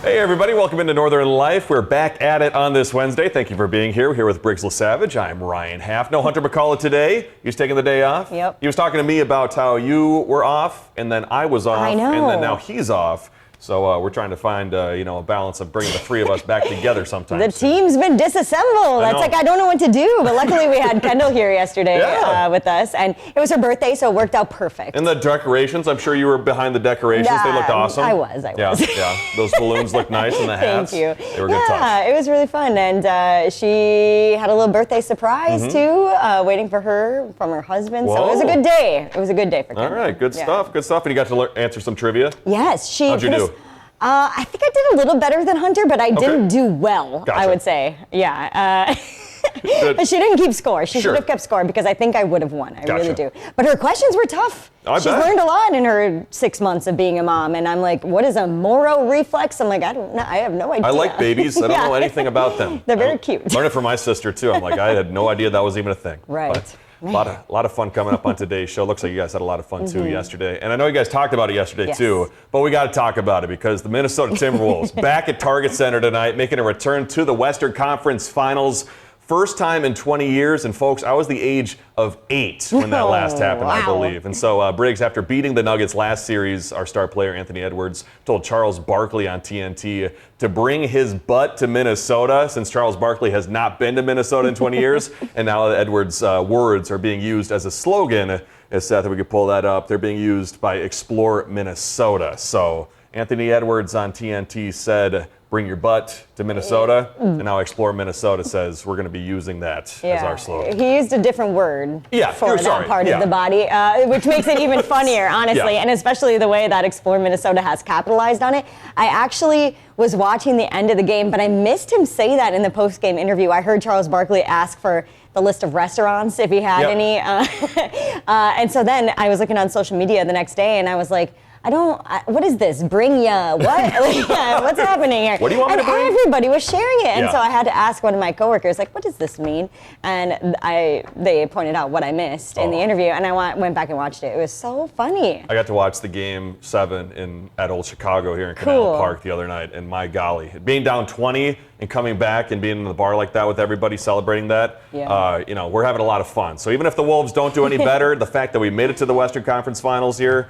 Hey everybody, welcome into Northern Life. We're back at it on this Wednesday. Thank you for being here. We're here with Briggs LaSavage. I'm Ryan Half. No Hunter McCullough today. He's taking the day off. Yep. He was talking to me about how you were off, and then I was off, I know. and then now he's off. So we're trying to find, a balance of bringing the three of us back together sometime. The team's been disassembled. That's like, I don't know what to do. But luckily we had Kendall here yesterday with us, and it was her birthday, so it worked out perfect. And the decorations, I'm sure you were behind the decorations. They looked awesome. I was. Yeah. Those balloons looked nice, and the hats. Thank you. They were good touch. Yeah, it was really fun, and she had a little birthday surprise too, waiting for her from her husband. Whoa. So it was a good day. It was a good day for Kendall. All right, good stuff. Good stuff. And you got to answer some trivia. Yes, How'd you do? I think I did a little better than Hunter, but I didn't do well, Gotcha. I would say. Yeah. She didn't keep score. She should have kept score because I think I would have won. I really do. But her questions were tough. She's learned a lot in her 6 months of being a mom. And I'm like, what is a Moro reflex? I'm like, I don't know. I have no idea. I like babies. I don't know anything about them. They're very cute. Learned it from my sister, too. I'm like, I had no idea that was even a thing. Right. But a lot of fun coming up on today's show. Looks like you guys had a lot of fun, too, yesterday. And I know you guys talked about it yesterday, too. But we got to talk about it because the Minnesota Timberwolves back at Target Center tonight, making a return to the Western Conference Finals. First time in 20 years, and folks, I was the age of 8 when that last happened, I believe. And so, Briggs, after beating the Nuggets last series, our star player, Anthony Edwards, told Charles Barkley on TNT to bring his butt to Minnesota, since Charles Barkley has not been to Minnesota in 20 years. And now Edwards' words are being used as a slogan. As Seth, if we could pull that up, they're being used by Explore Minnesota. So Anthony Edwards on TNT said, bring your butt to Minnesota, and now Explore Minnesota says we're going to be using that as our slogan. He used a different word for that part of the body, which makes it even funnier, honestly, and especially the way that Explore Minnesota has capitalized on it. I actually was watching the end of the game, but I missed him say that in the post-game interview. I heard Charles Barkley ask for the list of restaurants, if he had any. And so then I was looking on social media the next day, and I was like, what is this? Bring ya? What? What's happening here? What do you want me to bring? Everybody was sharing it. And so I had to ask one of my coworkers, like, what does this mean? And they pointed out what I missed in the interview, and I went back and watched it. It was so funny. I got to watch the game 7 at Old Chicago here in Canal Park the other night, and my golly, being down 20 and coming back and being in the bar like that with everybody celebrating that, we're having a lot of fun. So even if the Wolves don't do any better, the fact that we made it to the Western Conference Finals here,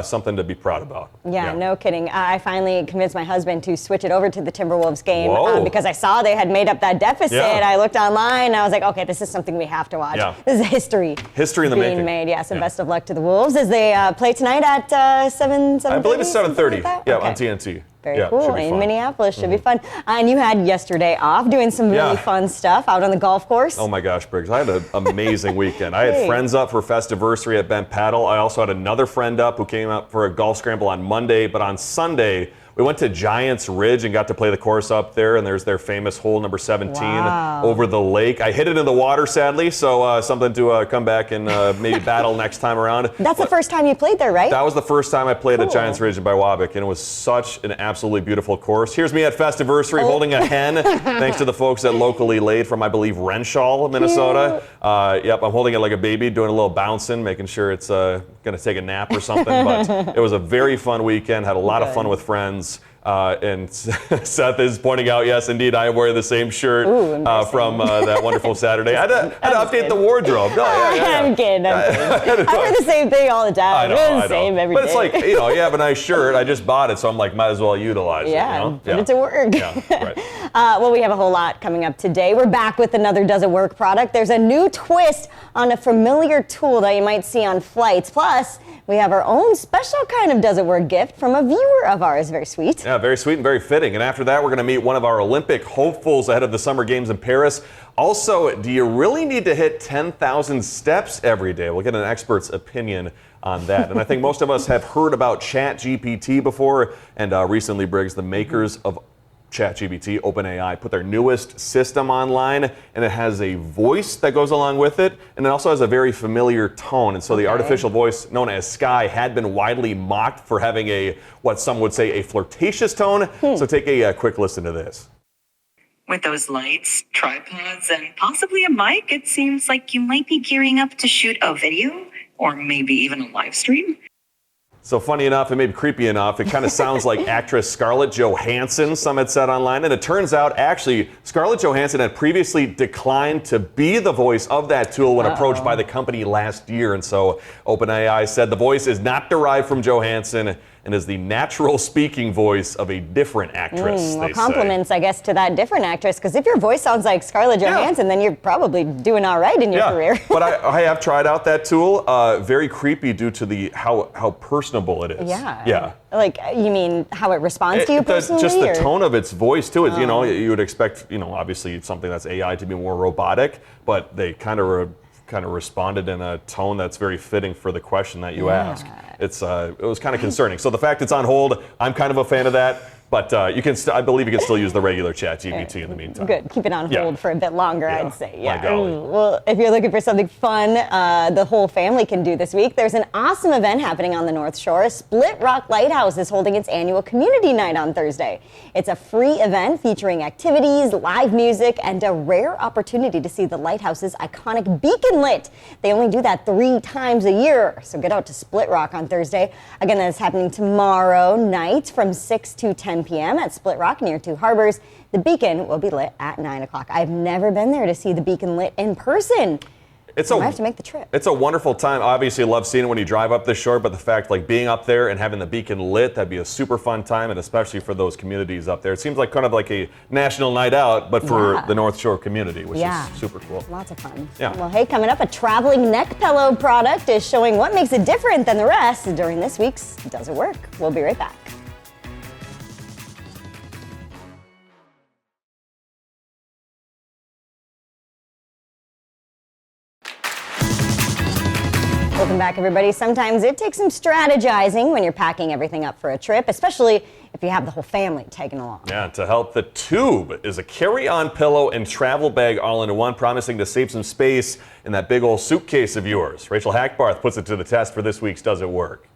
something to be proud about. Yeah, no kidding. I finally convinced my husband to switch it over to the Timberwolves game because I saw they had made up that deficit. I looked online and I was like, okay, this is something we have to watch. This is history. History in the making. Made, yes, and best of luck to the Wolves as they play tonight at 7:30. I believe it's 7:30. On TNT. Very cool. In Minneapolis. Should be fun. And you had yesterday off doing some really fun stuff out on the golf course. Oh my gosh, Briggs. I had an amazing weekend. I had friends up for Festiversary at Bent Paddle. I also had another friend up who came up for a golf scramble on Monday. But on Sunday, we went to Giants Ridge and got to play the course up there, and there's their famous hole number 17 over the lake. I hit it in the water, sadly, so something to come back and maybe battle next time around. That's the first time you played there, right? That was the first time I played at Giants Ridge in Biwabic, and it was such an absolutely beautiful course. Here's me at Festiversary holding a hen, thanks to the folks that locally laid from, I believe, Renshaw, Minnesota. I'm holding it like a baby, doing a little bouncing, making sure it's going to take a nap or something. But it was a very fun weekend, had a lot of fun with friends. And Seth is pointing out, yes, indeed, I wear the same shirt from that wonderful Saturday. I had to update the wardrobe. I'm kidding. I wear the same thing all the time. I know. Same every day. But it's like, you have a nice shirt. I just bought it, so I'm like, might as well utilize it. Put it to work. Well, we have a whole lot coming up today. We're back with another Does It Work product. There's a new twist on a familiar tool that you might see on flights. Plus, we have our own special kind of Does It Work gift from a viewer of ours. Very sweet. Yeah, very sweet and very fitting. And after that, we're going to meet one of our Olympic hopefuls ahead of the Summer Games in Paris. Also, do you really need to hit 10,000 steps every day? We'll get an expert's opinion on that. And I think most of us have heard about ChatGPT before. And recently, Briggs, the makers of ChatGPT, OpenAI, put their newest system online, and it has a voice that goes along with it, and it also has a very familiar tone. And so the artificial voice known as Sky had been widely mocked for having what some would say, a flirtatious tone. So take a quick listen to this. With those lights, tripods, and possibly a mic, it seems like you might be gearing up to shoot a video, or maybe even a live stream. So funny enough, and maybe creepy enough, it kind of sounds like actress Scarlett Johansson, some had said online. And it turns out, actually, Scarlett Johansson had previously declined to be the voice of that tool when approached by the company last year. And so OpenAI said the voice is not derived from Johansson and is the natural speaking voice of a different actress. Well, compliments, I guess, to that different actress, because if your voice sounds like Scarlett Johansson, then you're probably doing all right in your career. But I have tried out that tool. Very creepy due to how personable it is. Yeah. Like, you mean how it responds to you personally? Just the tone of its voice, too. You know, you would expect, obviously something that's AI to be more robotic, but they kind of responded in a tone that's very fitting for the question that you ask. It was kind of concerning. So the fact it's on hold, I'm kind of a fan of that. But I believe you can still use the regular ChatGPT in the meantime. Good. Keep it on hold for a bit longer, I'd say. My golly. Well, if you're looking for something fun, the whole family can do this week, there's an awesome event happening on the North Shore. Split Rock Lighthouse is holding its annual community night on Thursday. It's a free event featuring activities, live music, and a rare opportunity to see the lighthouse's iconic beacon lit. They only do that 3 times a year, so get out to Split Rock on Thursday. Again, that's happening tomorrow night from 6 to 10 p.m. at Split Rock near Two Harbors. The beacon will be lit at 9 o'clock. I've never been there to see the beacon lit in person. I have to make the trip. It's a wonderful time. Obviously, love seeing it when you drive up this shore, but the fact being up there and having the beacon lit, that'd be a super fun time, and especially for those communities up there. It seems like kind of like a national night out, but for the North Shore community, which is super cool. Lots of fun. Yeah. Well, hey, coming up, a traveling neck pillow product is showing what makes it different than the rest during this week's Does It Work? We'll be right back. Welcome back, everybody. Sometimes it takes some strategizing when you're packing everything up for a trip, especially if you have the whole family tagging along. Yeah, to help, the Tube is a carry-on pillow and travel bag all into one, promising to save some space in that big old suitcase of yours. Rachel Hackbarth puts it to the test for this week's Does It Work?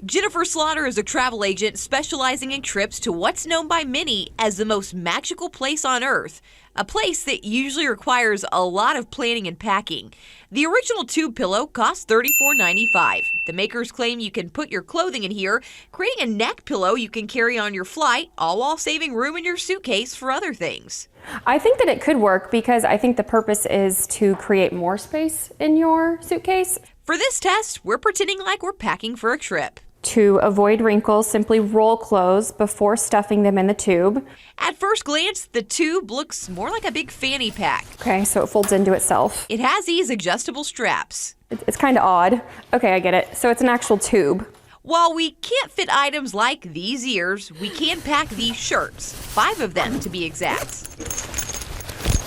Jennifer Slaughter is a travel agent specializing in trips to what's known by many as the most magical place on Earth, a place that usually requires a lot of planning and packing. The original Tube pillow costs $34.95. The makers claim you can put your clothing in here, creating a neck pillow you can carry on your flight, all while saving room in your suitcase for other things. I think that it could work because I think the purpose is to create more space in your suitcase. For this test, we're pretending like we're packing for a trip. To avoid wrinkles, simply roll clothes before stuffing them in the tube. At first glance, the Tube looks more like a big fanny pack. Okay, so it folds into itself. It has these adjustable straps. It's kind of odd. Okay, I get it. So it's an actual tube. While we can't fit items like these ears, we can pack these shirts, 5 of them to be exact.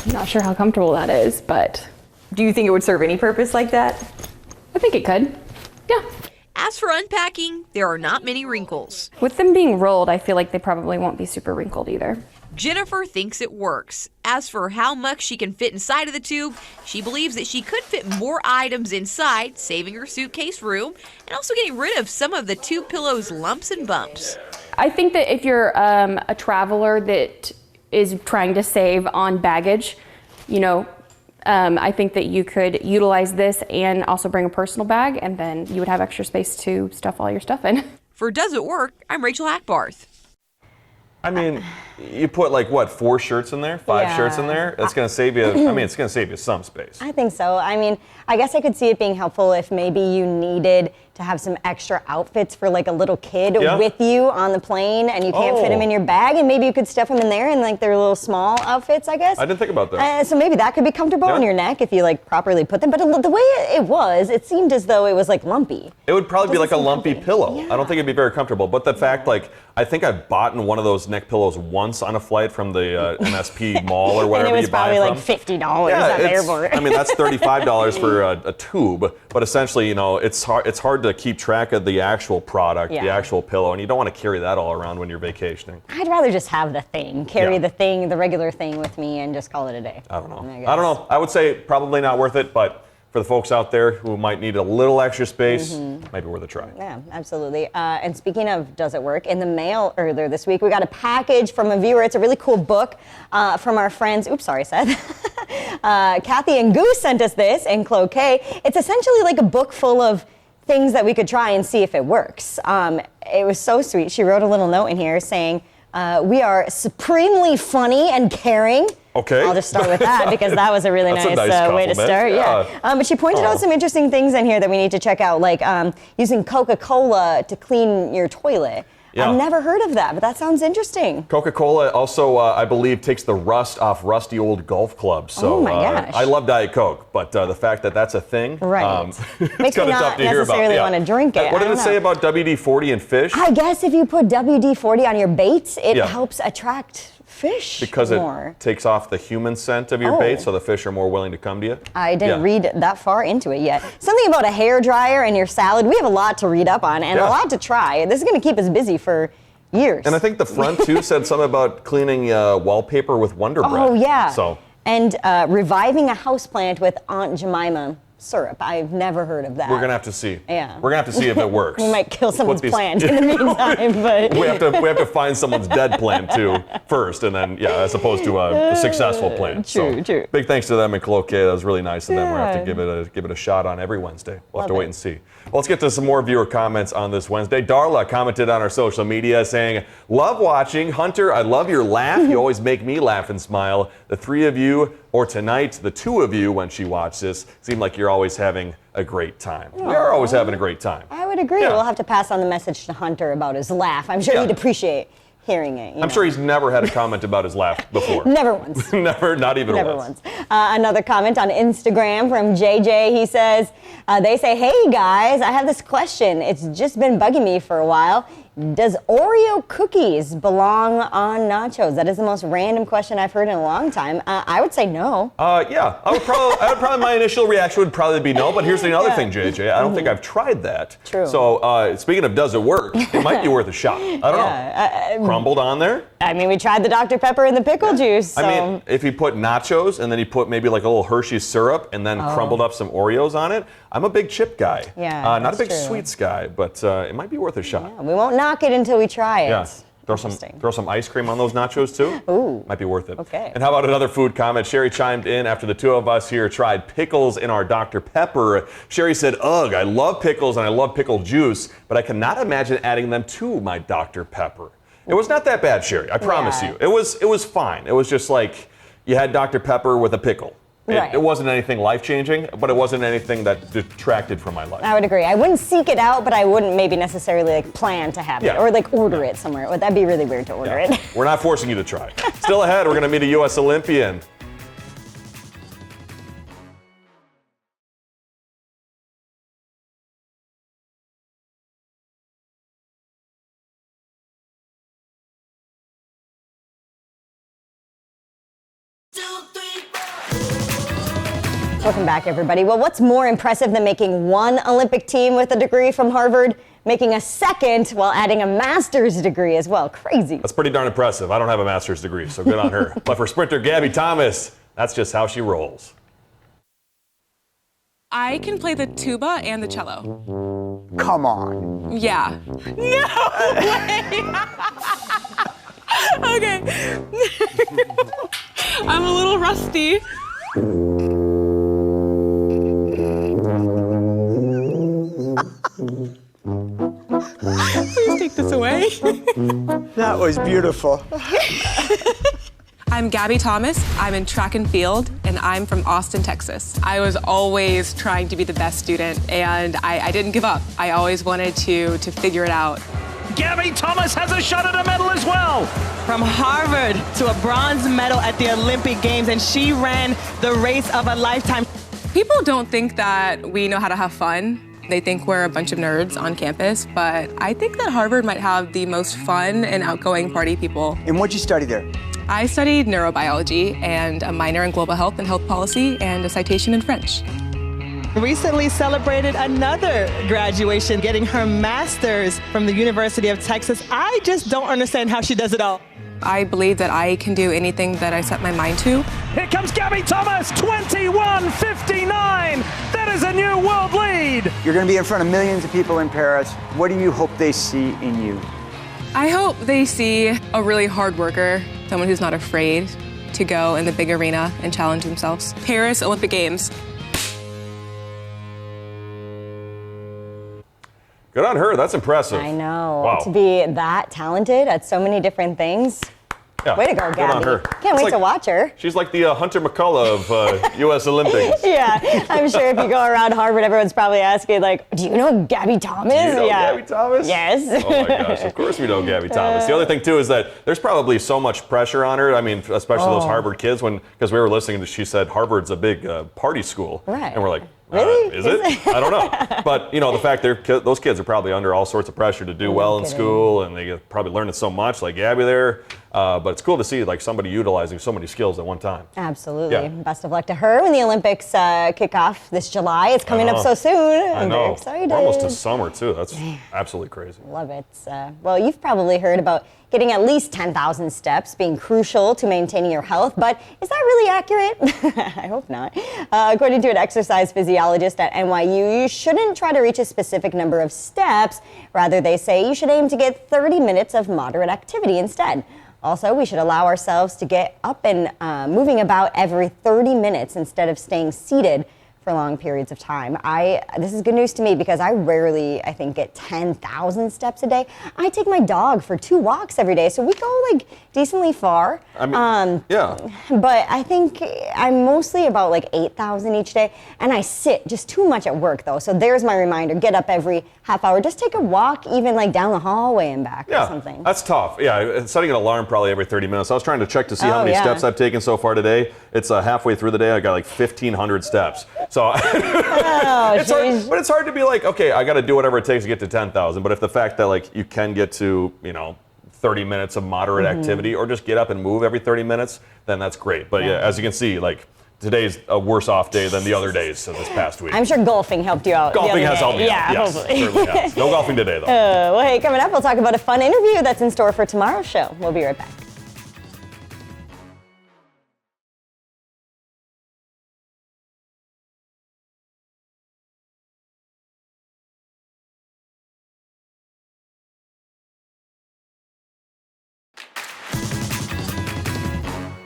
I'm not sure how comfortable that is, but... Do you think it would serve any purpose like that? I think it could. Yeah. As for unpacking, there are not many wrinkles. With them being rolled, I feel like they probably won't be super wrinkled either. Jennifer thinks it works. As for how much she can fit inside of the Tube, she believes that she could fit more items inside, saving her suitcase room, and also getting rid of some of the Tube pillow's lumps and bumps. I think that if you're a traveler that is trying to save on baggage, I think that you could utilize this and also bring a personal bag, and then you would have extra space to stuff all your stuff in. For Does It Work? I'm Rachel Hackbarth. I mean, you put 4 shirts in there, 5 shirts in there. It's going to save you. It's going to save you some space. I think so. I mean, I guess I could see it being helpful if maybe you needed to have some extra outfits for a little kid with you on the plane, and you can't fit them in your bag, and maybe you could stuff them in there in their little small outfits, I guess. I didn't think about that. So maybe that could be comfortable on your neck if you properly put them. But the way it seemed as though it was lumpy. It would probably be a lumpy pillow. Yeah. I don't think it'd be very comfortable. But the fact, I think I bought one of those neck pillows once on a flight from the MSP mall or whatever you buy and it from. was probably $50 at the airport. That's $35 for a tube. But essentially, it's hard to keep track of the actual product, the actual pillow, and you don't want to carry that all around when you're vacationing. I'd rather just have the thing, carry the regular thing with me, and just call it a day. I don't know. I would say probably not worth it, but for the folks out there who might need a little extra space, might be worth a try. Yeah, absolutely. And speaking of Does It Work, in the mail earlier this week, we got a package from a viewer. It's a really cool book from our friends. Oops, sorry, Seth. Kathy and Goose sent us this, and Chloe K. It's essentially a book full of things that we could try and see if it works. It was so sweet. She wrote a little note in here saying, we are supremely funny and caring. Okay. I'll just start with that because that was a really nice way to start. Yeah. But she pointed out some interesting things in here that we need to check out, like using Coca-Cola to clean your toilet. Yeah. I've never heard of that, but that sounds interesting. Coca-Cola also, I believe, takes the rust off rusty old golf clubs. So, oh my gosh. I love Diet Coke, but the fact that that's a thing, right. Makes me not necessarily want to drink it. What did it say about WD-40 and fish? I guess if you put WD-40 on your baits, it helps attract fish because more. It takes off the human scent of your bait, so the fish are more willing to come to you. I didn't read that far into it yet. Something about a hair dryer and your salad. We have a lot to read up on and a lot to try. This is going to keep us busy for years. And I think the front too said something about cleaning wallpaper with Wonder Bread. Oh yeah. So. And reviving a houseplant with Aunt Jemima syrup. I've never heard of that. We're gonna have to see. Yeah. We're gonna have to see if it works. We might kill someone's plant in the meantime, but we have to find someone's dead plant too first, and then as opposed to a successful plant. True. Big thanks to them in Cloquet. That was really nice of them. We'll have to give it a shot on every Wednesday. We'll have to wait and see. Well, let's get to some more viewer comments on this Wednesday. Darla commented on our social media saying, "Love watching. Hunter, I love your laugh. You always make me laugh and smile. The three of you, or tonight, the two of you, when she watched this, seem like you're always having a great time." Aww. We are always having a great time. I would agree. We'll have to pass on the message to Hunter about his laugh. I'm sure he'd appreciate hearing it. I'm sure he's never had a comment about his laugh before. Never once. Never, not even Never once. Another comment on Instagram from JJ. He says, they say, "Hey guys, I have this question. It's just been bugging me for a while. Does Oreo cookies belong on nachos?" That is the most random question I've heard in a long time. I would say no. Yeah, I would probably my initial reaction would probably be no, but here's the other thing, JJ. I don't think I've tried that. True. So speaking of does it work, it might be worth a shot. I don't know. Crumbled on there? I mean, we tried the Dr. Pepper and the pickle juice. So. I mean, if you put nachos and then you put maybe like a little Hershey's syrup and then crumbled up some Oreos on it, I'm a big chip guy. Yeah, not a big sweets guy, but it might be worth a shot. Yeah, we won't knock it until we try it. Yeah. Throw some ice cream on those nachos too. Ooh. Might be worth it. Okay. And how about another food comment? Sherry chimed in after the two of us here tried pickles in our Dr. Pepper. Sherry said, "Ugh, I love pickles and I love pickle juice, but I cannot imagine adding them to my Dr. Pepper." It was not that bad, Sherry. I promise you. It was fine. It was just like you had Dr. Pepper with a pickle. It wasn't anything life-changing, but it wasn't anything that detracted from my life. I would agree. I wouldn't seek it out, but I wouldn't maybe necessarily plan to have it or order it somewhere. That'd be really weird to order it. We're not forcing you to try. Still ahead, we're going to meet a U.S. Olympian. Welcome back, everybody. Well, what's more impressive than making one Olympic team with a degree from Harvard? Making a second while adding a master's degree as well. Crazy. That's pretty darn impressive. I don't have a master's degree, so good on her. But for sprinter Gabby Thomas, that's just how she rolls. I can play the tuba and the cello. Come on. Yeah. No way! Okay. I'm a little rusty. Please take this away. That was beautiful. I'm Gabby Thomas. I'm in track and field, and I'm from Austin, Texas. I was always trying to be the best student, and I didn't give up. I always wanted to figure it out. Gabby Thomas has a shot at a medal as well. From Harvard to a bronze medal at the Olympic Games, and she ran the race of a lifetime. People don't think that we know how to have fun. They think we're a bunch of nerds on campus, but I think that Harvard might have the most fun and outgoing party people. And what'd you study there? I studied neurobiology and a minor in global health and health policy and a citation in French. Recently celebrated another graduation, getting her master's from the University of Texas. I just don't understand how she does it all. I believe that I can do anything that I set my mind to. Here comes Gabby Thomas, 21:59. That is a new world lead. You're going to be in front of millions of people in Paris. What do you hope they see in you? I hope they see a really hard worker, someone who's not afraid to go in the big arena and challenge themselves. Paris Olympic Games. Good on her. That's impressive. I know. Wow. To be that talented at so many different things. Yeah, way to go, good Gabby. on her. Can't wait to watch her. She's like the Hunter McCullough of U.S. Olympics. Yeah, I'm sure if you go around Harvard, everyone's probably asking, like, do you know Gabby Thomas? Do you know Gabby Thomas? Yes. Oh my gosh, of course we know Gabby Thomas. The other thing too is that there's probably so much pressure on her. I mean, especially those Harvard kids, because we were listening to, she said Harvard's a big party school. Right. And we're like, really? Is it? I don't know. But, the fact those kids are probably under all sorts of pressure to do well in school, and they probably learning so much, like Gabby there. But it's cool to see like somebody utilizing so many skills at one time. Absolutely. Yeah. Best of luck to her when the Olympics kick off this July. It's coming up so soon. I'm very excited. We're almost to summer, too. That's absolutely crazy. Love it. Well, you've probably heard about getting at least 10,000 steps being crucial to maintaining your health, but is that really accurate? I hope not. According to an exercise physiologist at NYU, you shouldn't try to reach a specific number of steps. Rather, they say you should aim to get 30 minutes of moderate activity instead. Also, we should allow ourselves to get up and moving about every 30 minutes instead of staying seated for long periods of time. This is good news to me because I rarely, I think, get 10,000 steps a day. I take my dog for 2 walks every day, so we go like decently far. I mean, yeah. But I think I'm mostly about like 8,000 each day, and I sit just too much at work though. So there's my reminder: get up every half hour, just take a walk, even like down the hallway and back or something. That's tough. Yeah, setting an alarm probably every 30 minutes. I was trying to check to see how many steps I've taken so far today. It's halfway through the day. I got like 1,500 steps. So it's hard to be like, okay, I got to do whatever it takes to get to 10,000. But if the fact that like you can get to 30 minutes of moderate activity, or just get up and move every 30 minutes, then that's great. But yeah, as you can see, like today's a worse off day than the other days of this past week. I'm sure golfing helped you out. Golfing has helped me out. Yeah, yes, hopefully. Certainly has. No golfing today though. Well, hey, coming up, we'll talk about a fun interview that's in store for tomorrow's show. We'll be right back.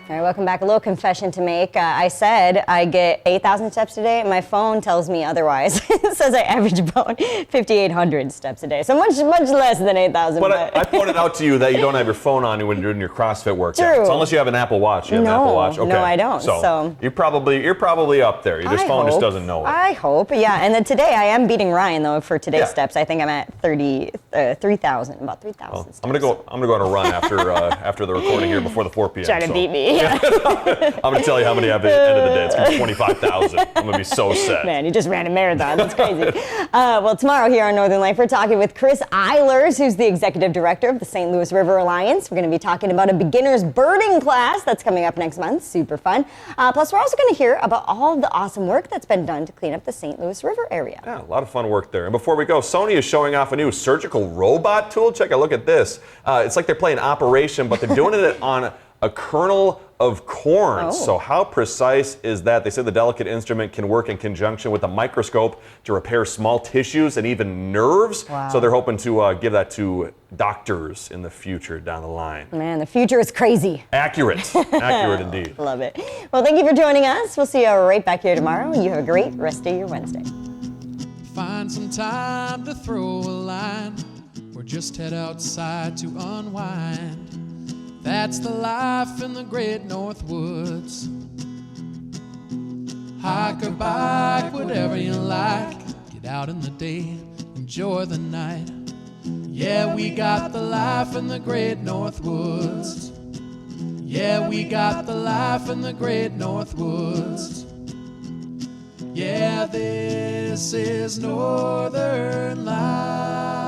All right, welcome back. A little confession to make. I said I get 8,000 steps a day. My phone tells me otherwise. It says I average about 5,800 steps a day. So much less than 8,000. But I pointed out to you that you don't have your phone on you when you're doing your CrossFit workout. True. So unless you have an Apple Watch. You have an Apple Watch? Okay. No, I don't. So you're probably up there. Your phone just doesn't know it. I hope, yeah. And then today I am beating Ryan, though, for today's steps. I think I'm at 3,000, about 3,000 steps. I'm gonna go on a run after the recording here before the 4 p.m. Try to beat me. I'm going to tell you how many I have at the end of the day. It's going to be 25,000. I'm going to be so sad. Man, you just ran a marathon. That's crazy. Well, tomorrow here on Northern Life, we're talking with Chris Eilers, who's the executive director of the St. Louis River Alliance. We're going to be talking about a beginner's birding class that's coming up next month. Super fun. Plus, we're also going to hear about all of the awesome work that's been done to clean up the St. Louis River area. Yeah, a lot of fun work there. And before we go, Sony is showing off a new surgical robot tool. Check a look at this. It's like they're playing Operation, but they're doing it on a kernel of corn. Oh. So how precise is that? They said the delicate instrument can work in conjunction with a microscope to repair small tissues and even nerves. Wow. So they're hoping to give that to doctors in the future down the line. Man, the future is crazy. Accurate. Accurate indeed. Love it. Well, thank you for joining us. We'll see you right back here tomorrow. You have a great rest of your Wednesday. Find some time to throw a line or just head outside to unwind. That's the life in the great North Woods. Hike or bike, whatever you like. Get out in the day, enjoy the night. Yeah, we got the life in the great North Woods. Yeah, we got the life in the great North Woods. Yeah, this is Northern Life.